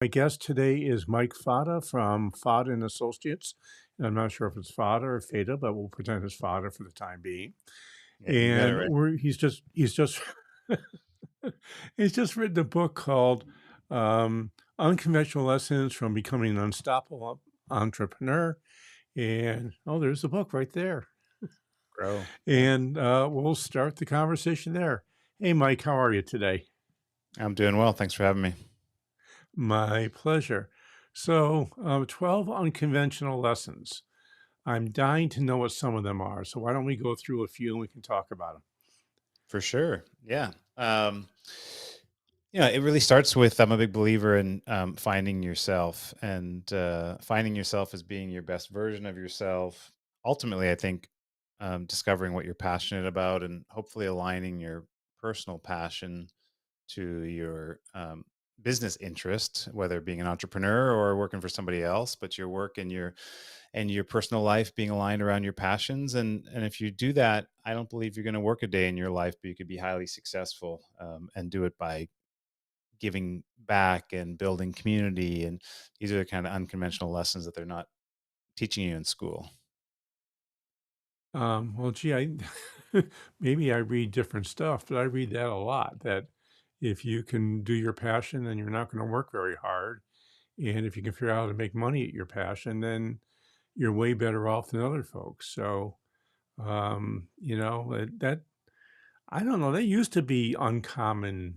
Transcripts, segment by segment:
My guest today is Mike Fata from Fata and Associates. And I'm not sure if it's Fata or Fata, but we'll pretend it's Fata for the time being. Yeah, you got it And right. he's just he's just written a book called Unconventional Lessons from Becoming an Unstoppable Entrepreneur. And there's the book right there. Grow. Yeah. And we'll start the conversation there. Hey, Mike, how are you today? I'm doing well. Thanks for having me. My pleasure. So, 12 unconventional lessons. I'm dying to know what some of them are. So why don't we go through a few and we can talk about them? For sure. Yeah. It really starts with I'm a big believer in finding yourself and finding yourself as being your best version of yourself. Ultimately, I think discovering what you're passionate about and hopefully aligning your personal passion to your business interest, whether being an entrepreneur or working for somebody else, but your work and your personal life being aligned around your passions. And if you do that, I don't believe you're going to work a day in your life, but you could be highly successful and do it by giving back and building community. And these are the kind of unconventional lessons that they're not teaching you in school. Well, gee, maybe I read different stuff, but I read that a lot. That if you can do your passion, then you're not going to work very hard. And if you can figure out how to make money at your passion, then you're way better off than other folks. So, that I don't know. That used to be uncommon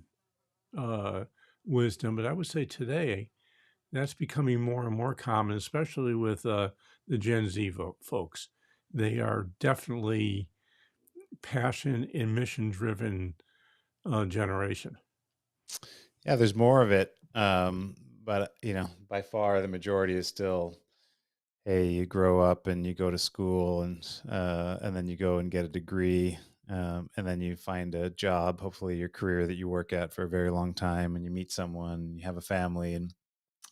uh, wisdom, but I would say today that's becoming more and more common, especially with the Gen Z folks. They are definitely passion and mission driven generation. Yeah, there's more of it. But by far the majority is still, hey, you grow up and you go to school and then you go and get a degree, and then you find a job, hopefully your career that you work at for a very long time, and you meet someone, you have a family, and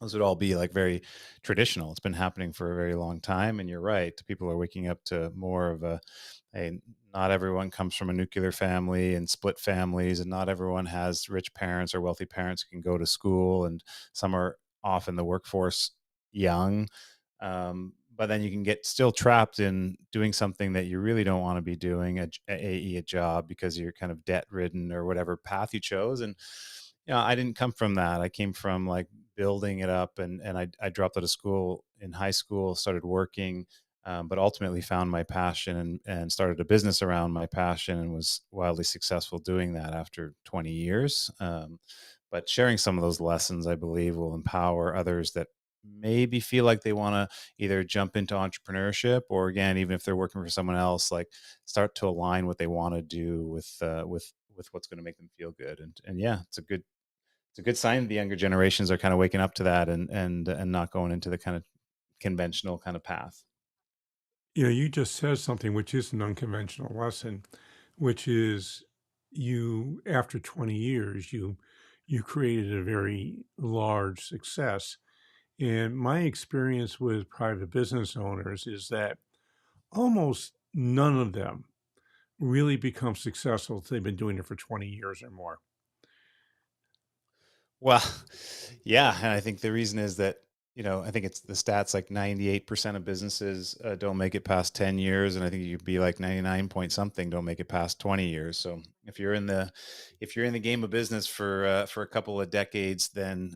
those would all be like very traditional. It's been happening for a very long time, and you're right. People are waking up to more of a not everyone comes from a nuclear family and split families, and not everyone has rich parents or wealthy parents who can go to school, and some are off in the workforce young. But then you can get still trapped in doing something that you really don't want to be doing, a job, because you're kind of debt ridden or whatever path you chose. And I didn't come from that. I came from like building it up, and I dropped out of school in high school, started working, but ultimately found my passion and started a business around my passion and was wildly successful doing that after 20 years. But sharing some of those lessons, I believe, will empower others that maybe feel like they want to either jump into entrepreneurship, or again, even if they're working for someone else, like start to align what they want to do with what's going to make them feel good. And yeah, it's a good sign the younger generations are kind of waking up to that and not going into the kind of conventional kind of path. You just said something which is an unconventional lesson, which is you after 20 years you created a very large success. And my experience with private business owners is that almost none of them really become successful if they've been doing it for 20 years or more. Well, yeah, and I think the reason is that, I think it's the stats like 98% of businesses don't make it past 10 years, and I think you'd be like 99 point something don't make it past 20 years. So if you're in the game of business for a couple of decades, then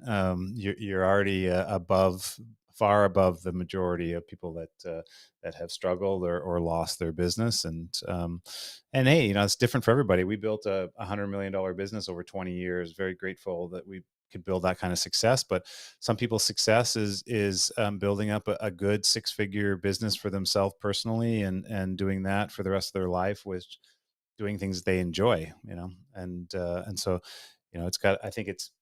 you're already far above the majority of people that have struggled or lost their business. And hey, it's different for everybody. We built a $100 million business over 20 years. Very grateful that we could build that kind of success. But some people's success is building up a good 6-figure business for themselves personally, and doing that for the rest of their life, with doing things they enjoy. And so I think it's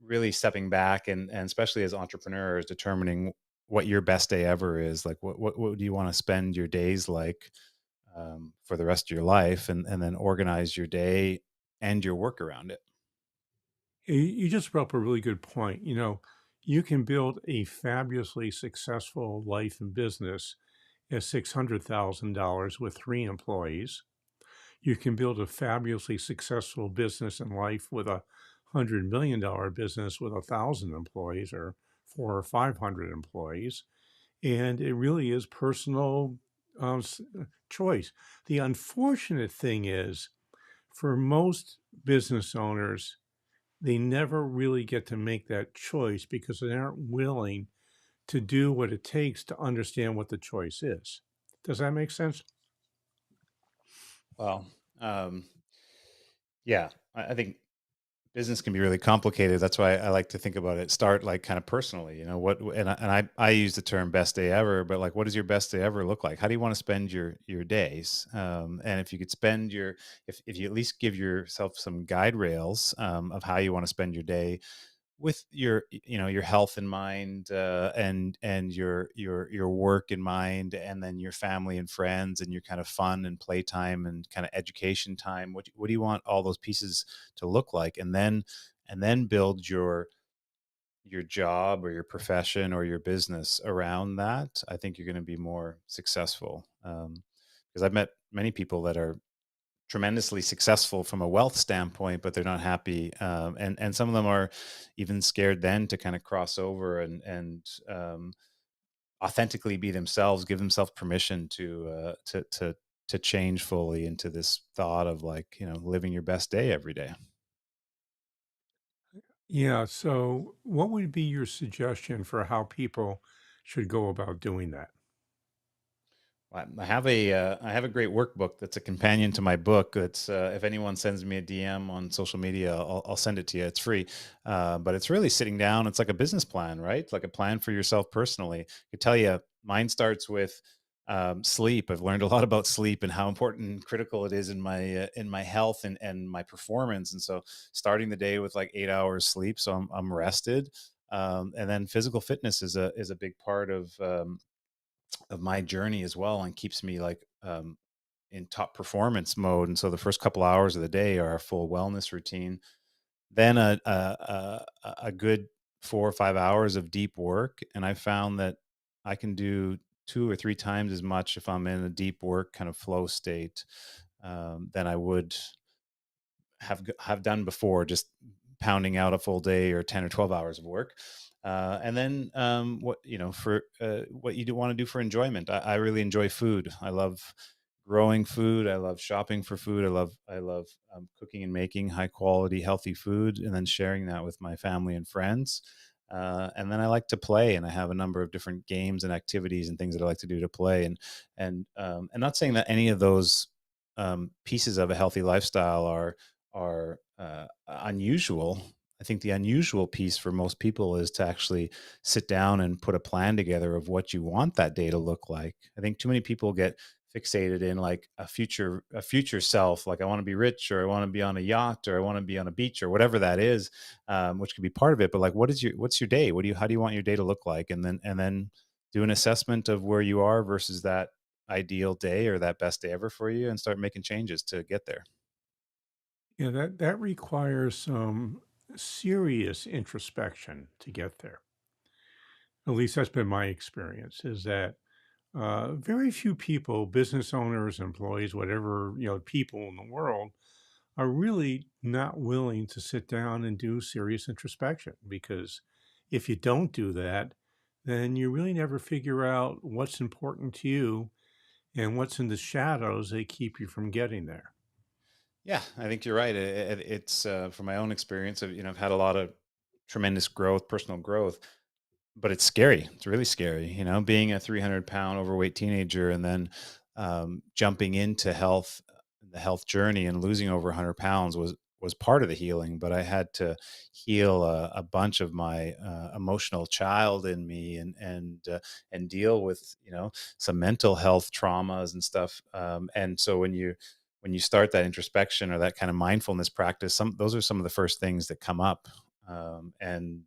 really stepping back, and especially as entrepreneurs, determining what your best day ever is. Like what do you want to spend your days like, for the rest of your life, and then organize your day and your work around it. You just brought up a really good point. You can build a fabulously successful life and business at $600,000 with 3 employees. You can build a fabulously successful business in life with $100 million business with 1,000 employees or 4 or 500 employees. And it really is personal choice. The unfortunate thing is, for most business owners, they never really get to make that choice because they aren't willing to do what it takes to understand what the choice is. Does that make sense? Well, um, yeah, I think business can be really complicated. That's why I like to think about it. Start like kind of personally, what, and I use the term best day ever, but like, what does your best day ever look like? How do you want to spend your days? And if you could spend if you at least give yourself some guide rails of how you want to spend your day, with your health in mind, and your work in mind, and then your family and friends and your kind of fun and playtime and kind of education time. What do you want all those pieces to look like? And then build your job or your profession or your business around that. I think you're going to be more successful, because I've met many people that are tremendously successful from a wealth standpoint, but they're not happy. And some of them are even scared then to kind of cross over and authentically be themselves, give themselves permission to change fully into this thought of like, living your best day every day. Yeah. So, what would be your suggestion for how people should go about doing that? I have a great workbook that's a companion to my book. That's if anyone sends me a DM on social media, I'll send it to you. It's free, but it's really sitting down. It's like a business plan, right? Like a plan for yourself personally. I could tell you, mine starts with sleep. I've learned a lot about sleep and how important and critical it is in my health and my performance. And so, starting the day with like 8 hours sleep, so I'm rested. And then physical fitness is a big part of my journey as well, and keeps me like in top performance mode. And so the first couple hours of the day are a full wellness routine. Then a good 4 or 5 hours of deep work, and I found that I can do 2 or 3 times as much if I'm in a deep work kind of flow state, than I would have done before, just pounding out a full day or 10 or 12 hours of work. And then what you do want to do for enjoyment. I really enjoy food. I love growing food. I love shopping for food. I love cooking and making high quality, healthy food, and then sharing that with my family and friends. And then I like to play, and I have a number of different games and activities and things that I like to do to play. And not saying that any of those pieces of a healthy lifestyle are unusual. I think the unusual piece for most people is to actually sit down and put a plan together of what you want that day to look like. I think too many people get fixated in like a future self, like I want to be rich, or I want to be on a yacht, or I want to be on a beach, or whatever that is, which could be part of it. But like, what's your day? How do you want your day to look like? And then do an assessment of where you are versus that ideal day or that best day ever for you, and start making changes to get there. Yeah, that requires some serious introspection to get there. At least that's been my experience. Is that very few people, business owners, employees, whatever people in the world, are really not willing to sit down and do serious introspection. Because if you don't do that, then you really never figure out what's important to you and what's in the shadows that keep you from getting there. Yeah, I think you're right. It's from my own experience. I've had a lot of tremendous growth, personal growth, but it's scary. It's really scary, being a 300-pound overweight teenager, and then jumping into the health journey, and losing over 100 pounds was part of the healing. But I had to heal a bunch of my emotional child in me, and deal with some mental health traumas and stuff. And so when you start that introspection or that kind of mindfulness practice, those are some of the first things that come up. And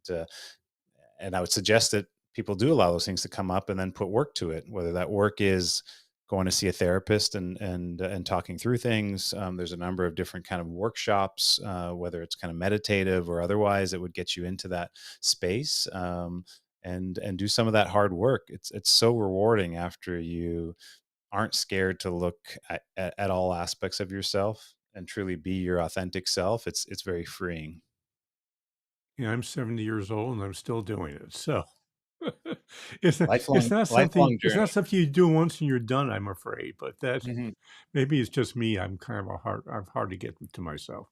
I would suggest that people do allow those things to come up, and then put work to it. Whether that work is going to see a therapist and talking through things. There's a number of different kind of workshops, whether it's kind of meditative or otherwise, that would get you into that space, and do some of that hard work. It's so rewarding after you aren't scared to look at all aspects of yourself and truly be your authentic self. It's very freeing. I'm 70 years old and I'm still doing it. So it's not, Lifelong it's not journey. something you do once and you're done, I'm afraid. But that Mhm. maybe it's just me. I'm hard to get to myself.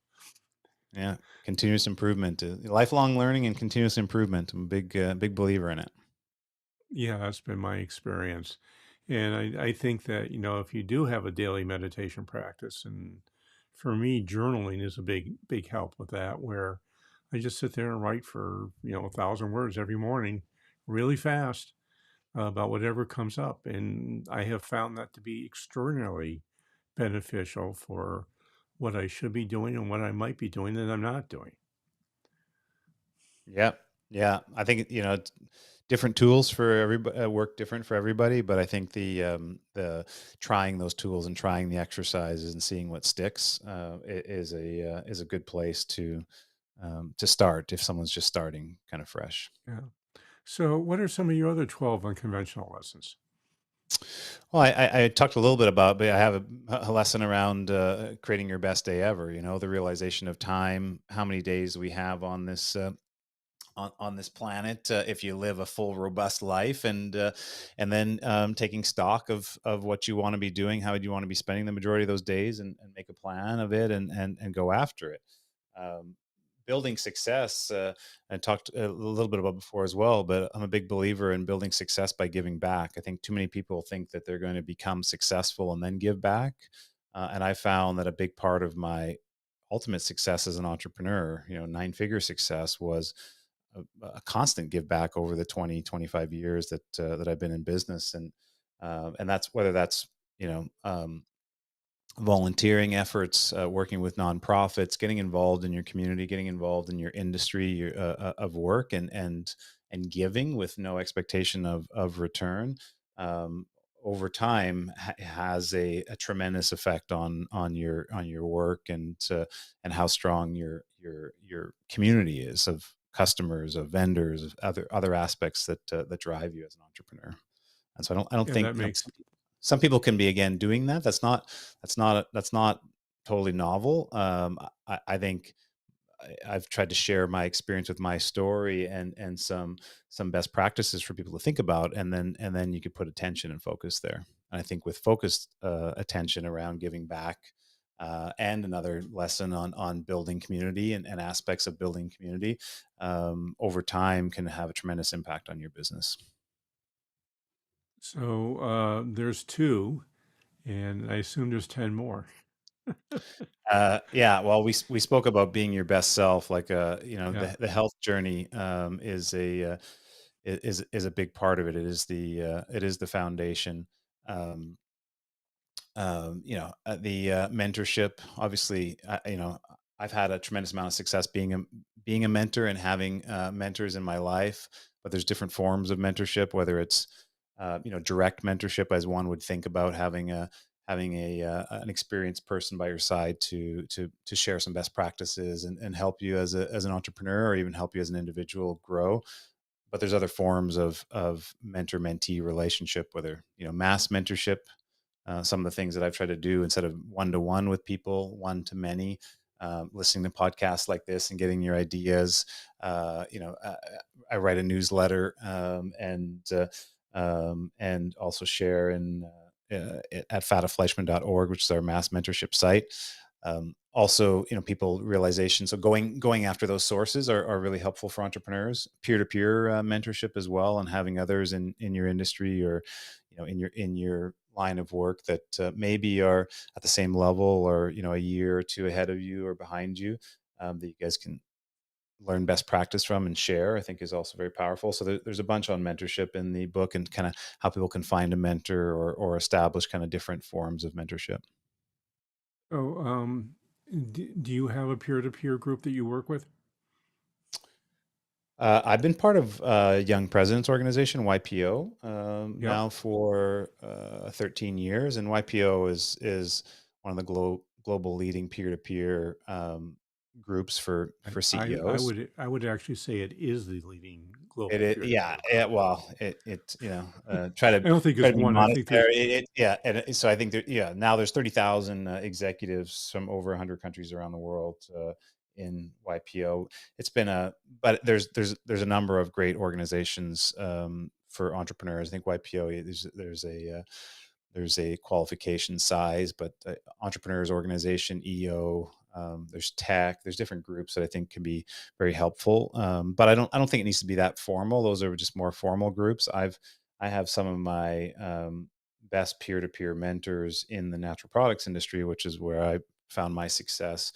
Yeah, continuous improvement, lifelong learning and continuous improvement. I'm a big believer in it. Yeah, that's been my experience. And I think that, if you do have a daily meditation practice, and for me, journaling is a big help with that, where I just sit there and write for, 1,000 words every morning, really fast, about whatever comes up. And I have found that to be extraordinarily beneficial for what I should be doing and what I might be doing that I'm not doing. Yeah, yeah. I think different tools for everybody work different for everybody, but I think the trying those tools and trying the exercises and seeing what sticks is a good place to start if someone's just starting kind of fresh. Yeah. So, what are some of your other 12 unconventional lessons? Well, I talked a little bit about, but I have a lesson around creating your best day ever. The realization of time, how many days we have on this on this planet if you live a full robust life, and then taking stock of what you want to be doing, how do you want to be spending the majority of those days, and make a plan of it, and go after it. um, Building success, I talked a little bit about before as well, but I'm a big believer in building success by giving back. I think too many people think that they're going to become successful and then give back, and I found that a big part of my ultimate success as an entrepreneur, 9-figure success, was a constant give back over the 20-25 years that I've been in business. And that's whether that's, you know, um, volunteering efforts, working with nonprofits, getting involved in your community, getting involved in your industry of work, and giving with no expectation of return. Um, Over time has a tremendous effect on your work, and how strong your community is of customers, of vendors, of other aspects that drive you as an entrepreneur. And so I don't Yeah, think, that makes some people can be, again, doing that. That's not totally novel. I think I've tried to share my experience with my story, and some best practices for people to think about, and then you could put attention and focus there. And I think with focused attention around giving back, and another lesson on building community, and aspects of building community, over time, can have a tremendous impact on your business. so. There's two, and I assume there's 10 more. Yeah, well, we spoke about being your best self, like, Yeah. the health journey, is a big part of it. It is the foundation. Um, the mentorship, obviously, I've had a tremendous amount of success being a mentor and having mentors in my life. But there's different forms of mentorship, whether it's direct mentorship, as one would think about having an experienced person by your side to share some best practices, and help you as an entrepreneur, or even help you as an individual grow. But there's other forms of mentor mentee relationship, whether mass mentorship. Some of the things that I've tried to do, instead of one to one with people, one to many, listening to podcasts like this and getting your ideas. I write a newsletter, and also share at fatafleischman.org, which is our mass mentorship site. Also, people realization. So going after those sources are really helpful for entrepreneurs. Peer to peer mentorship as well, and having others in your industry, or in your line of work that maybe are at the same level, or a year or two ahead of you or behind you, that you guys can learn best practice from and share, I think, is also very powerful. So there's a bunch on mentorship in the book, and kind of how people can find a mentor, or establish kind of different forms of mentorship. So, do you have a peer-to-peer group that you work with? I've been part of Young Presidents Organization, YPO, Yep. now for 13 years, and YPO is one of the global leading peer to peer groups for CEOs. I would actually say it is the leading It global is, yeah, peer-to-peer yeah. group. Well, try to I don't think try it's to be one. I modest think there. there's Yeah, and so I think now there's 30,000 executives from over 100 countries around the world in YPO. It's been a but there's a number of great organizations for entrepreneurs. I think YPO there's a qualification size, but entrepreneurs organization, EO. There's tech. There's different groups that I think can be very helpful. But I don't think it needs to be that formal. Those are just more formal groups. I have some of my best peer-to-peer mentors in the natural products industry, which is where I found my success.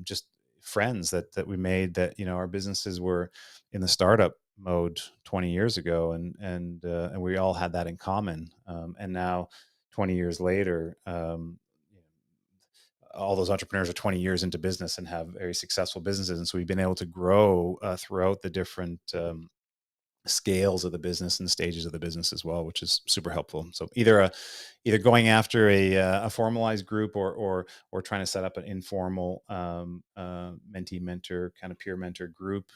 Just friends that we made that our businesses were in the startup mode 20 years ago, and we all had that in common. And now 20 years later, all those entrepreneurs are 20 years into business and have very successful businesses, and so we've been able to grow throughout the different scales of the business and stages of the business as well, which is super helpful. So either going after a formalized group, or trying to set up an informal mentee mentor kind of peer mentor group,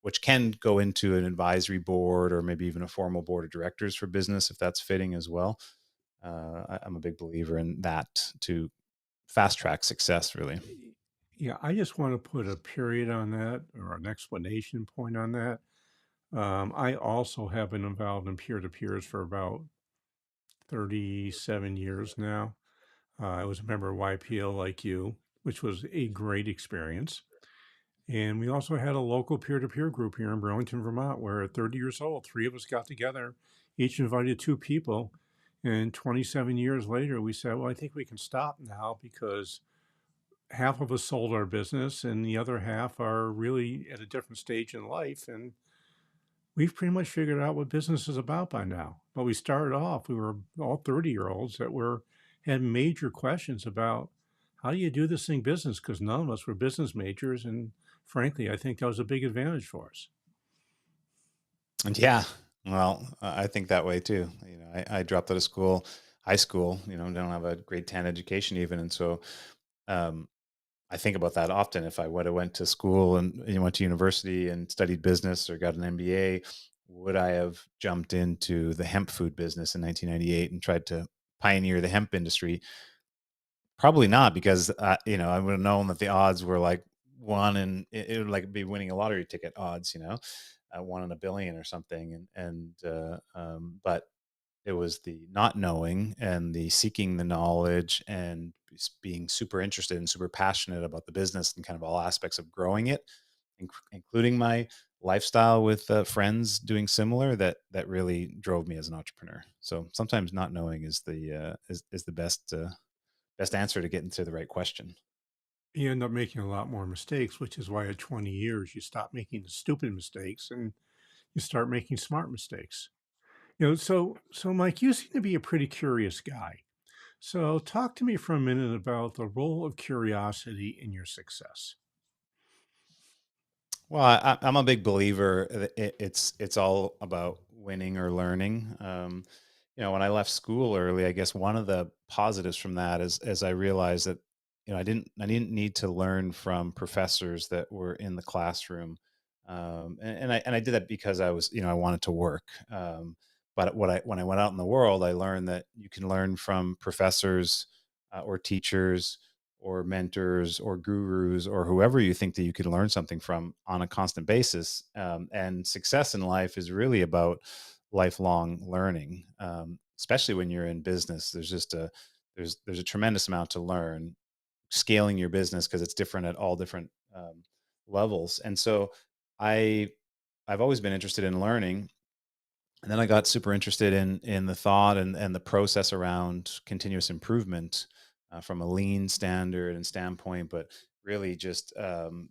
which can go into an advisory board or maybe even a formal board of directors for business if that's fitting as well. I'm a big believer in that to fast track success, really. Yeah, I just want to put a period on that or an explanation point on that. I also have been involved in peer to peers for about 37 years now. I was a member of YPO like you, which was a great experience. And we also had a local peer to peer group here in Burlington, Vermont, where at 30 years old, three of us got together, each invited two people. And 27 years later, we said, well, I think we can stop now because half of us sold our business and the other half are really at a different stage in life. And we've pretty much figured out what business is about by now. But we started off, we were all 30-year-olds that had major questions about how do you do this thing business? Because none of us were business majors. And frankly, I think that was a big advantage for us. And yeah, well, I think that way too. I dropped out of school, high school. Don't have a grade 10 education even, and so um, I think about that often. If I would have went to school and went to university and studied business or got an MBA, would I have jumped into the hemp food business in 1998 and tried to pioneer the hemp industry? Probably not, because I would have known that the odds were like one, and it would like be winning a lottery ticket odds, one in a billion or something. But it was the not knowing and the seeking the knowledge and being super interested and super passionate about the business and kind of all aspects of growing it, including my lifestyle with friends doing similar, that really drove me as an entrepreneur. So sometimes not knowing is is the best answer to get into the right question. You end up making a lot more mistakes, which is why at 20 years, you stop making the stupid mistakes and you start making smart mistakes. So Mike, you seem to be a pretty curious guy. So talk to me for a minute about the role of curiosity in your success. Well, I'm a big believer that it's all about winning or learning. When I left school early, I guess one of the positives from that is as I realized that I didn't need to learn from professors that were in the classroom, and I did that because I wanted to work. But when I went out in the world, I learned that you can learn from professors or teachers or mentors or gurus or whoever you think that you could learn something from on a constant basis. And success in life is really about lifelong learning, especially when you're in business. There's a tremendous amount to learn, scaling your business because it's different at all different levels. And so I I've always been interested in learning, and then I got super interested in the thought and the process around continuous improvement, from a lean standard and standpoint, but really just learn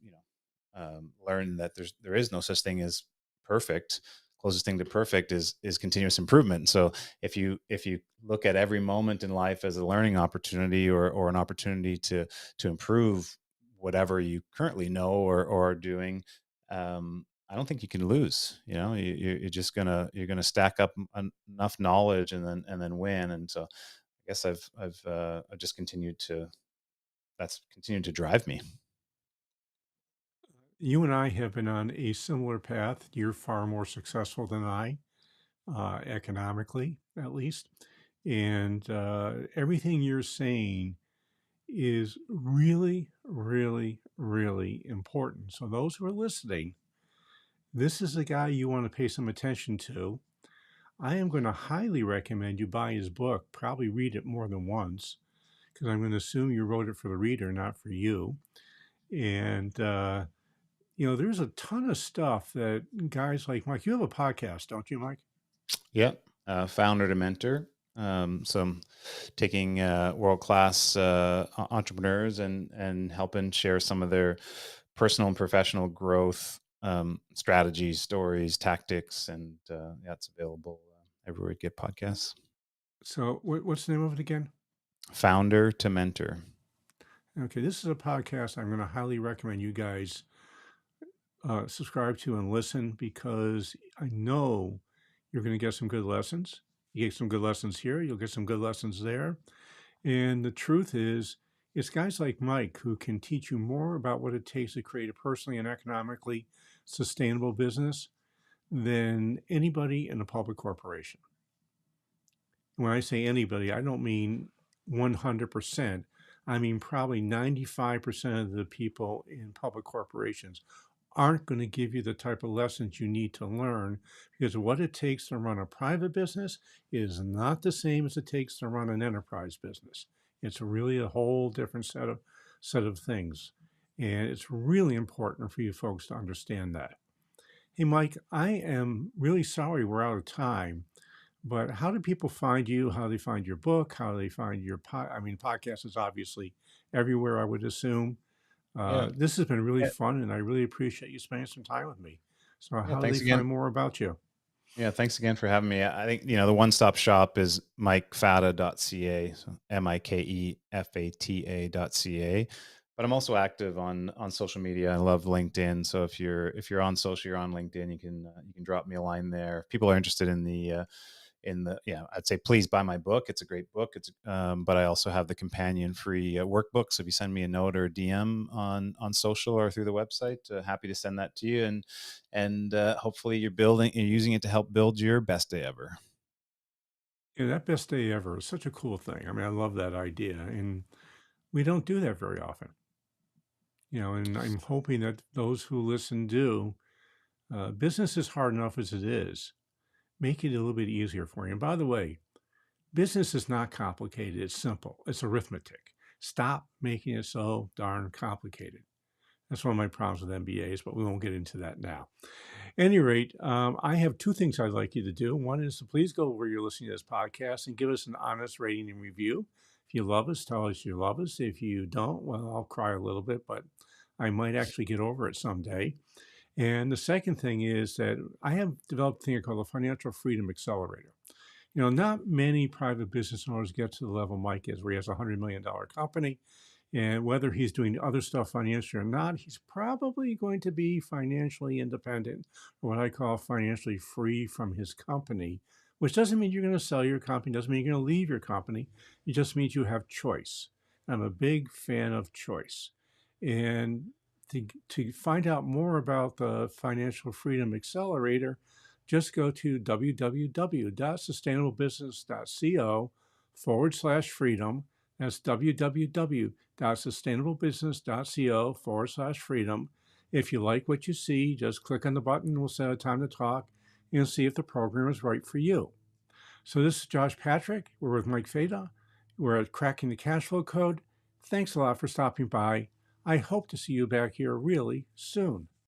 that there is no such thing as perfect. Closest thing to perfect is continuous improvement. So if you look at every moment in life as a learning opportunity, or an opportunity to improve whatever you currently know or are doing, I don't think you can lose. You're just you're gonna stack up enough knowledge and then win. And so I guess I've just continued to that's continued to drive me. You and I have been on a similar path. You're far more successful than I, economically, at least. And everything you're saying is really really, really important. So, those who are listening, this is the guy you want to pay some attention to. I am going to highly recommend you buy his book, probably read it more than once, because I'm going to assume you wrote it for the reader, not for you. And, there's a ton of stuff that guys like Mike, you have a podcast, don't you, Mike? Yep. Founder to mentor. So I'm taking world class entrepreneurs and helping share some of their personal and professional growth strategies, stories, tactics, and yeah, it's available everywhere you get podcasts. So, what's the name of it again? Founder to mentor. Okay, this is a podcast I'm going to highly recommend you guys subscribe to and listen because I know you're going to get some good lessons. You get some good lessons here, you'll get some good lessons there. And the truth is, it's guys like Mike who can teach you more about what it takes to create a personally and economically sustainable business than anybody in a public corporation. When I say anybody, I don't mean 100%. I mean probably 95% of the people in public corporations aren't going to give you the type of lessons you need to learn because what it takes to run a private business is not the same as it takes to run an enterprise business. It's really a whole different set of things. And it's really important for you folks to understand that. Hey, Mike, I am really sorry we're out of time. But how do people find you? How do they find your book? How do they find your podcast is obviously everywhere, I would assume. Yeah. This has been really fun, and I really appreciate you spending some time with me. So, Yeah. how do they Thanks again. find more about you? Yeah, thanks again for having me. I think, the one-stop shop is mikefata.ca, so mikefata.ca. But I'm also active on social media. I love LinkedIn. So if you're on social, you're on LinkedIn, you can drop me a line there. If people are interested in the yeah, I'd say please buy my book. It's a great book. But I also have the companion free workbook. So if you send me a note or a DM on social or through the website, happy to send that to you. And hopefully you're using it to help build your best day ever. Yeah, that best day ever is such a cool thing. I mean, I love that idea, and we don't do that very often. And I'm hoping that those who listen do. Business is hard enough as it is. Make it a little bit easier for you. And by the way, business is not complicated. It's simple. It's arithmetic. Stop making it so darn complicated. That's one of my problems with MBAs, but we won't get into that now. Any rate, I have two things I'd like you to do. One is to please go where you're listening to this podcast and give us an honest rating and review. If you love us, tell us you love us. If you don't, well, I'll cry a little bit, but I might actually get over it someday. And the second thing is that I have developed a thing called the Financial Freedom Accelerator. Not many private business owners get to the level Mike is, where he has a $100 million company. And whether he's doing other stuff financially or not, he's probably going to be financially independent, or what I call financially free from his company, which doesn't mean you're going to sell your company, doesn't mean you're going to leave your company. It just means you have choice. I'm a big fan of choice. And to find out more about the Financial Freedom Accelerator, just go to www.sustainablebusiness.co/freedom. That's www.sustainablebusiness.co/freedom. If you like what you see, just click on the button. We'll set a time to talk and see if the program is right for you. So this is Josh Patrick. We're with Mike Fata. We're at Cracking the Cash Flow Code. Thanks a lot for stopping by. I hope to see you back here really soon.